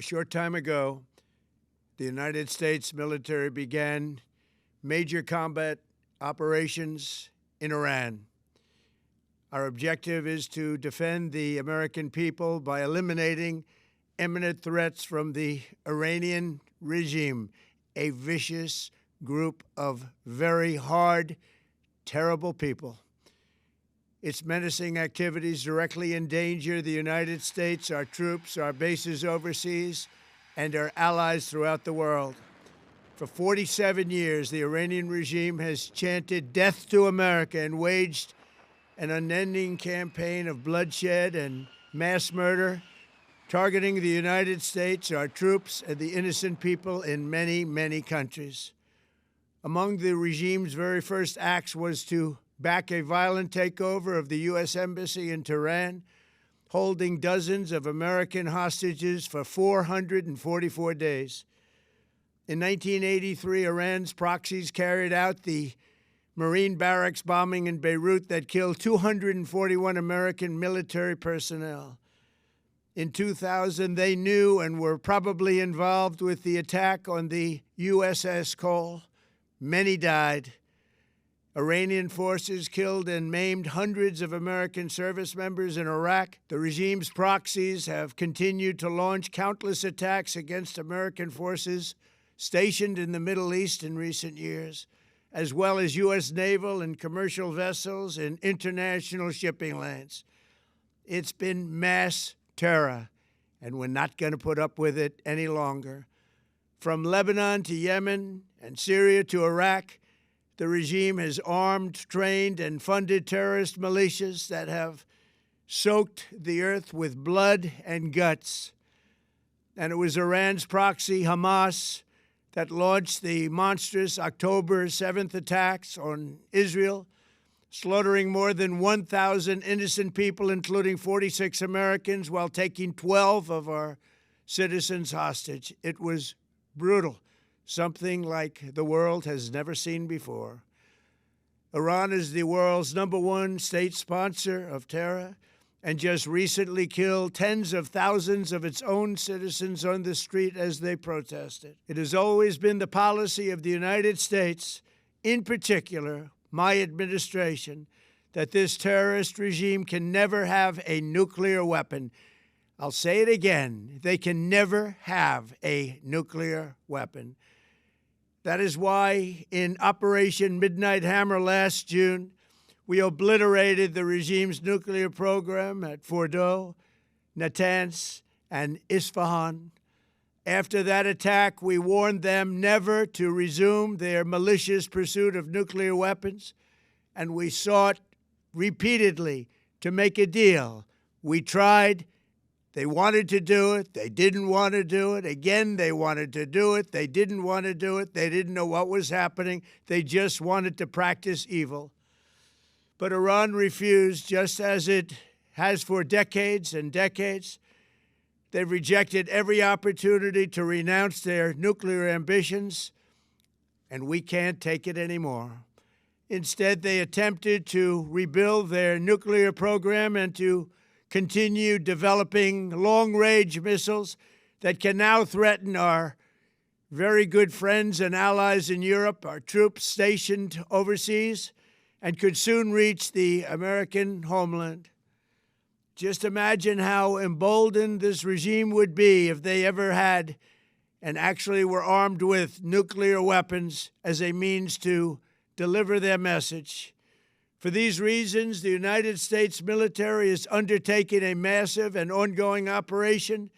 short time ago, the United States military began major combat operations in Iran. Our objective is to defend the American people by eliminating imminent threats from the Iranian regime, a vicious group of very hard, terrible people. Its menacing activities directly endanger the United States, our troops, our bases overseas, and our allies throughout the world. For 47 years, the Iranian regime has chanted death to America and waged an unending campaign of bloodshed and mass murder, targeting the United States, our troops, and the innocent people in many, many countries. Among the regime's very first acts was to back a violent takeover of the U.S. Embassy in Tehran, holding dozens of American hostages for 444 days. In 1983, Iran's proxies carried out the Marine barracks bombing in Beirut that killed 241 American military personnel. In 2000, they knew and were probably involved with the attack on the USS Cole. Many died. Iranian forces killed and maimed hundreds of American service members in Iraq. The regime's proxies have continued to launch countless attacks against American forces stationed in the Middle East in recent years, as well as U.S. naval and commercial vessels in international shipping lanes. It's been mass terror, and we're not going to put up with it any longer. From Lebanon to Yemen and Syria to Iraq, the regime has armed, trained, and funded terrorist militias that have soaked the earth with blood and guts. And it was Iran's proxy, Hamas, that launched the monstrous October 7th attacks on Israel, slaughtering more than 1,000 innocent people, including 46 Americans, while taking 12 of our citizens hostage. It was brutal, something like the world has never seen before. Iran is the world's #1 state sponsor of terror and just recently killed tens of thousands of its own citizens on the street as they protested. It has always been the policy of the United States, in particular, my administration, that this terrorist regime can never have a nuclear weapon. I'll say it again, they can never have a nuclear weapon. That is why in Operation Midnight Hammer last June, we obliterated the regime's nuclear program at Fordow, Natanz, and Isfahan. After that attack, we warned them never to resume their malicious pursuit of nuclear weapons, and we sought repeatedly to make a deal. We tried. They wanted to do it. They didn't want to do it. Again, they wanted to do it. They didn't want to do it. They didn't know what was happening. They just wanted to practice evil. But Iran refused, just as it has for decades and decades. They've rejected every opportunity to renounce their nuclear ambitions, and we can't take it anymore. Instead, they attempted to rebuild their nuclear program and to continue developing long-range missiles that can now threaten our very good friends and allies in Europe, our troops stationed overseas, and could soon reach the American homeland. Just imagine how emboldened this regime would be if they ever had and actually were armed with nuclear weapons as a means to deliver their message. For these reasons, the United States military is undertaking a massive and ongoing operation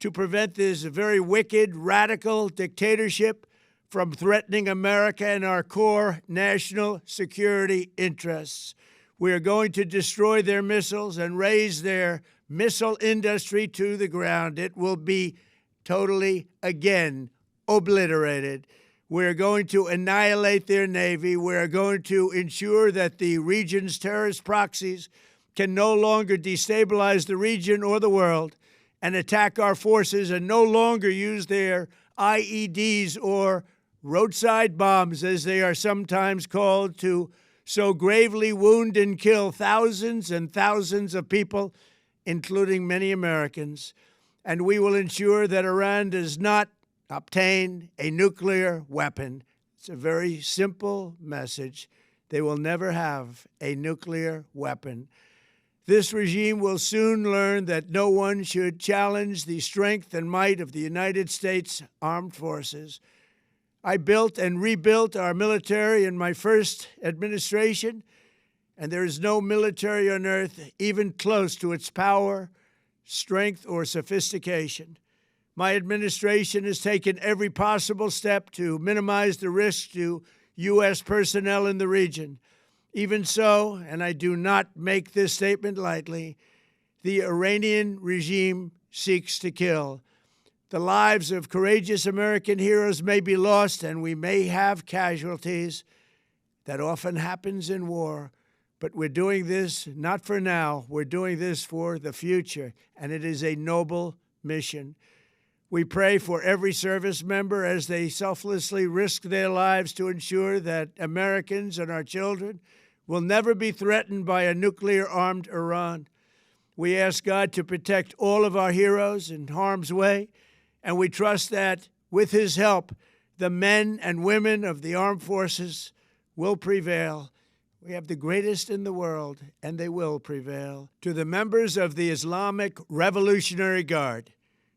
to prevent this very wicked, radical dictatorship from threatening America and our core national security interests. We are going to destroy their missiles and raise their missile industry to the ground. It will be totally, again, obliterated. We're going to annihilate their Navy. We're going to ensure that the region's terrorist proxies can no longer destabilize the region or the world and attack our forces and no longer use their IEDs or roadside bombs, as they are sometimes called, to so gravely wound and kill thousands and thousands of people, including many Americans. and we will ensure that Iran does not obtain a nuclear weapon. It's a very simple message. They will never have a nuclear weapon. This regime will soon learn that no one should challenge the strength and might of the United States Armed Forces. I built and rebuilt our military in my first administration, and there is no military on earth even close to its power, strength, or sophistication. My administration has taken every possible step to minimize the risk to U.S. personnel in the region. Even so, and I do not make this statement lightly, the Iranian regime seeks to kill. The lives of courageous American heroes may be lost, and we may have casualties. That often happens in war. But we're doing this not for now. We're doing this for the future, and it is a noble mission. We pray for every service member as they selflessly risk their lives to ensure that Americans and our children will never be threatened by a nuclear-armed Iran. We ask God to protect all of our heroes in harm's way, and we trust that, with His help, the men and women of the armed forces will prevail. We have the greatest in the world, and they will prevail. To the members of the Islamic Revolutionary Guard,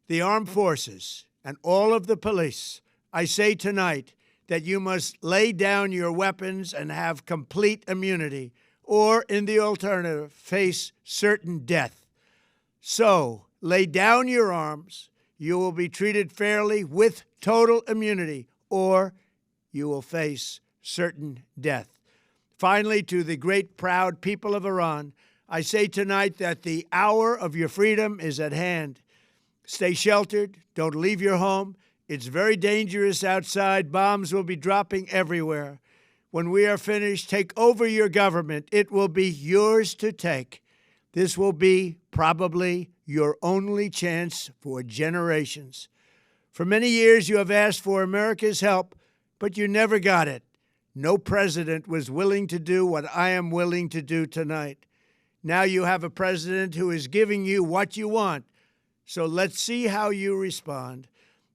the armed forces, and all of the police, I say tonight that you must lay down your weapons and have complete immunity, or, in the alternative, face certain death. So, lay down your arms. You will be treated fairly with total immunity, or you will face certain death. Finally, to the great, proud people of Iran, I say tonight that the hour of your freedom is at hand. Stay sheltered. Don't leave your home. It's very dangerous outside. Bombs will be dropping everywhere. When we are finished, take over your government. It will be yours to take. This will be probably your only chance for generations. For many years, you have asked for America's help, but you never got it. No president was willing to do what I am willing to do tonight. Now you have a president who is giving you what you want. So let's see how you respond.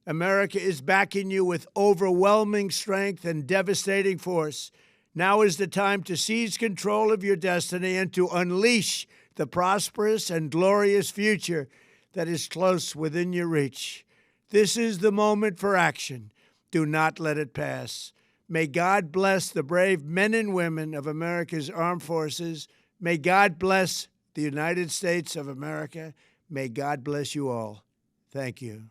America is backing you with overwhelming strength and devastating force. Now is the time to seize control of your destiny and to unleash the prosperous and glorious future that is close within your reach. This is the moment for action. Do not let it pass. May God bless the brave men and women of America's armed forces. May God bless the United States of America. May God bless you all. Thank you.